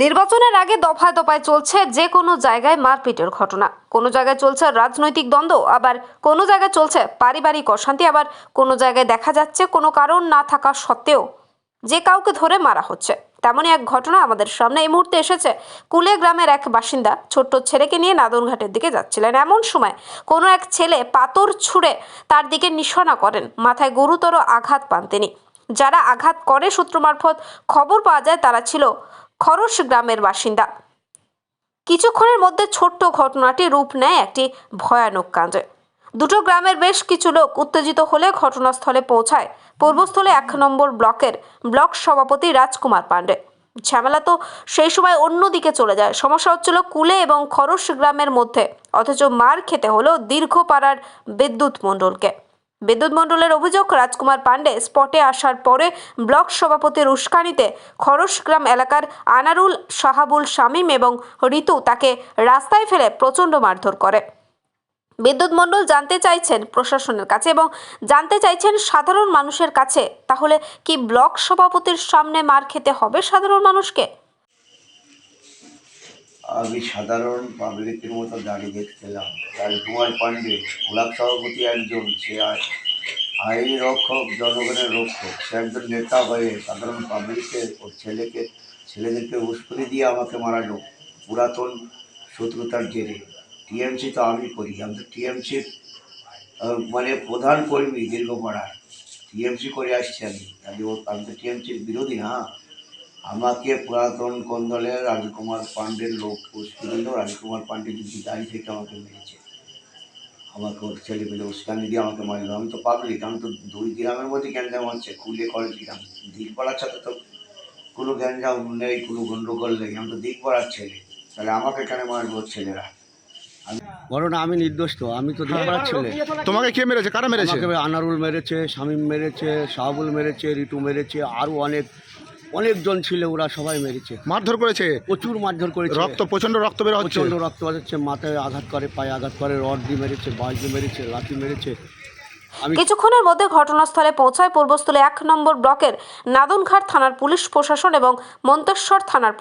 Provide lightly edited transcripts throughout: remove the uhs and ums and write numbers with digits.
নির্বাচনের আগে দফায় দফায় চলছে যে কোনো জায়গায় মারপিটের ঘটনা। কোনো জায়গায় চলছে রাজনৈতিক দ্বন্দ্ব, আবার কোনো জায়গায় চলছে পারিবারিক অশান্তি, আবার কোনো জায়গায় দেখা যাচ্ছে কোনো কারণ না থাকা সত্ত্বেও যে কাউকে ধরে মারা হচ্ছে। তেমনই এক ঘটনা আমাদের সামনে এই মুহূর্তে এসেছে। কুলে গ্রামের এক বাসিন্দা ছোট্ট ছেলেকে নিয়ে নাদনঘাটের দিকে যাচ্ছিলেন। এমন সময় কোনো এক ছেলে পাথর ছুঁড়ে তার দিকে নিশানা করেন। মাথায় গুরুতর আঘাত পান তিনি। যারা আঘাত করে সূত্র মারফত খবর পাওয়া যায় তারা ছিল খরস গ্রামের বাসিন্দা। কিছুক্ষণের মধ্যে ছোট্ট ঘটনাটি রূপ নেয় একটি ভয়ানক কাণ্ডে। দুটো গ্রামের বেশ কিছু লোক উত্তেজিত হলে ঘটনাস্থলে পৌঁছায় পূর্বস্থলে 1 নম্বর ব্লকের ব্লক সভাপতি রাজকুমার পাণ্ডে। ঝামেলা তো সেই সময় অন্যদিকে চলে যায়। সমস্যা হচ্ছিল কুলে এবং খরস গ্রামের মধ্যে, অথচ মার খেতে হলো দীর্ঘপাড়ার বিদ্যুৎ মণ্ডলকে। বিদ্যুৎ মণ্ডলের অভিযোগ, রাজকুমার পাণ্ডে স্পটে আসার পরে ব্লক সভাপতির উস্কানিতে খরসগ্রাম এলাকার আনারুল, শাহাবুল, শামীম এবং ঋতু তাকে রাস্তায় ফেলে প্রচণ্ড মারধর করে। বিদ্যুৎ মণ্ডল জানতে চাইছেন প্রশাসনের কাছে এবং জানতে চাইছেন সাধারণ মানুষের কাছে, তাহলে কি ব্লক সভাপতির সামনে মার খেতে হবে সাধারণ মানুষকে? আমি সাধারণ পাবলিকের মতো দাঁড়িয়ে দেখছিলাম। রাজকুমার পাণ্ডে ব্লক সভাপতি একজন, সে আইন রক্ষক, জনগণের রক্ষক। সে একজন নেতা হয়ে সাধারণ পাবলিকের ও ছেলেদেরকে উস্কুনি দিয়ে আমাকে মারালো পুরাতন শত্রুতার জেরে। টিএমসি তো আমি করি, আমি তো টিএমসির মানে প্রধান কর্মী দীর্ঘপাড়ার, টিএমসি করে আসছি আমি তো টিএমসির বিরোধী না। আমাকে পুরাতন কোন্দলের রাজকুমার পাণ্ডের লোক উস্কানি দিল। রাজকুমার পাণ্ডে যদি দাঁড়িয়ে থেকে আমাকে মেরেছে, আমাকে ওর ছেলেমেলে উস্কানি দিয়ে আমাকে মারলো। আমি তো পাবলিক, আমি তো 2 গ্রামের মধ্যে গ্যাঞ্জাম হচ্ছে, কুলে খরচ গ্রাম। দিকপাড়ার সাথে তো কোনো গ্যাঞ্জাম নেই, কোনো গন্ডগোল নেই। আমি তো দিকপাড়ার ছেলে, তাহলে আমাকে কেন মারবো ছেলেরা? ঘটনা আমি নির্দোষ, তো আমি তো দিকপাড়ার ছেলে। তোমাকে কে মেরেছে? কারা মেরেছে? আমাকে আনারুল মেরেছে, শামীম মেরেছে, শাহাবুল মেরেছে, ঋতু মেরেছে, আরও অনেকজন ছিল, ওরা সবাই মেরেছে, মারধর করেছে, প্রচুর মারধর করেছে। প্রচন্ড রক্ত বের হচ্ছে। প্রচণ্ড রক্ত হচ্ছে, মাথায় আঘাত করে, পায়ে আঘাত করে, রড দিয়ে মেরেছে, বাঁশ দিয়ে মেরেছে, লাঠি মেরেছে। কিছুক্ষণের মধ্যে ঘটনাস্থলে পৌঁছায় পূর্বস্থলে 1 নম্বর ব্লকের নাদনঘাট থানার পুলিশ প্রশাসন এবং মন্তেশ্বর থানার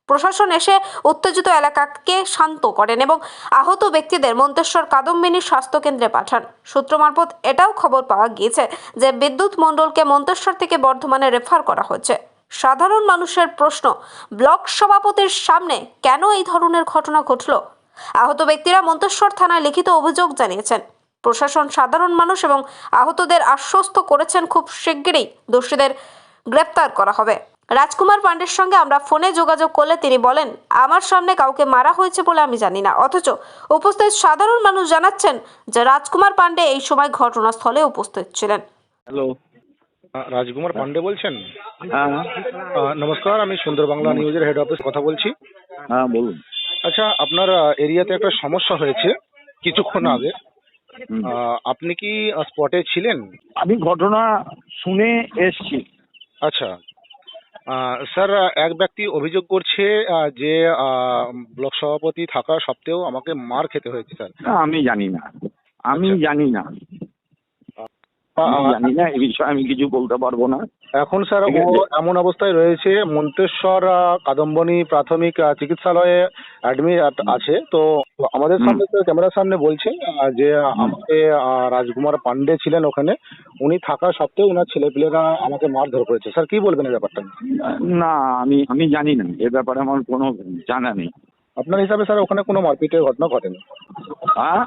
প্রশাসন এসে উত্তেজিত এলাকাকে শান্ত করেন এবং আহত ব্যক্তিদের মন্তেশ্বর কাদম্বিনী স্বাস্থ্য কেন্দ্রে পাঠান। সূত্র মারফত এটাও খবর পাওয়া গিয়েছে যে বিদ্যুৎ মণ্ডলকে মন্তেশ্বর থেকে বর্ধমানে রেফার করা হয়েছে। সাধারণ মানুষের প্রশ্ন, ব্লক সভাপতির সামনে কেন এই ধরনের ঘটনা ঘটল? আহত ব্যক্তিরা মন্তেশ্বর থানায় লিখিত অভিযোগ জানিয়েছেন। প্রশাসন সাধারণ মানুষ এবং আহতদের আশ্বস্ত করেছেন খুব শিগগিরই দোষীদের গ্রেপ্তার করা হবে। রাজকুমার পাণ্ডের সঙ্গে আমরা ফোনে যোগাযোগ করলে তিনি বলেন, আমার সামনে কাউকে মারা হয়েছে বলে আমি জানি না। অথচ উপস্থিত সাধারণ মানুষ জানাচ্ছেন যে রাজকুমার পাণ্ডে এই সময় ঘটনাস্থলে উপস্থিত ছিলেন। হ্যালো, রাজকুমার পাণ্ডে বলছেন? হ্যাঁ নমস্কার, আমি সুন্দর বাংলা নিউজের হেড অফিস কথা বলছি। হ্যাঁ বলুন। আচ্ছা, আপনার এরিয়াতে একটা সমস্যা হয়েছে কিছুক্ষণ আগে। আপনি কি স্পটে ছিলেন? আমি ঘটনা শুনে এসছি। আচ্ছা স্যার, এক ব্যক্তি অভিযোগ করছে যে ব্লক সভাপতি থাকা সত্ত্বেও আমাকে মার খেতে হয়েছে স্যার। আমি জানি না, আমি আচ্ছা। জানি না, এই বিষয়ে আমি কিছু বলতে পারবো না এখন স্যার ঠিক ও আছে। এমন অবস্থায় রয়েছে, মন্তেশ্বর কাদম্বনী প্রাথমিক চিকিৎসালয়ে অ্যাডমিট আছে। তো আমাদের সামনে ক্যামেরার সামনে বলছে যে আমাকে রাজকুমার পাণ্ডে ছিলেন ওখানে, উনি থাকা সত্ত্বেও ওনার ছেলেপিলেরা আমাকে মারধর করেছে। স্যার কি বলবেন এই ব্যাপারটা? না, আমি জানি না, এ ব্যাপারে আমার কোনো জানা নেই। আপনার হিসাবে স্যার ওখানে কোনো মারপিটের ঘটনা ঘটেনি? হ্যাঁ,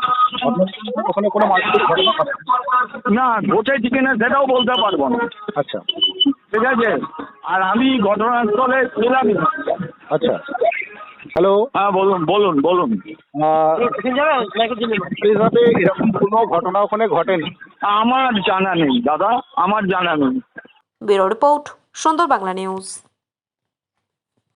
আপনার হিসাবে ওখানে কোনো মারপিটের ঘটনা ঘটেনি? না ঘটেছে কিনা সেটাও বলতে পারবো না। আচ্ছা ঠিক আছে, আর আমি ঘটনাস্থলে ছিলাম না। আচ্ছা, হ্যালো। হ্যাঁ বলুন বলুন বলুন। হিসাবে এরকম কোনো ঘটনা ওখানে ঘটেনি? আমার জানা নেই দাদা, আমার জানা নেই। ব্যুরো রিপোর্ট, সুন্দর বাংলা নিউজ।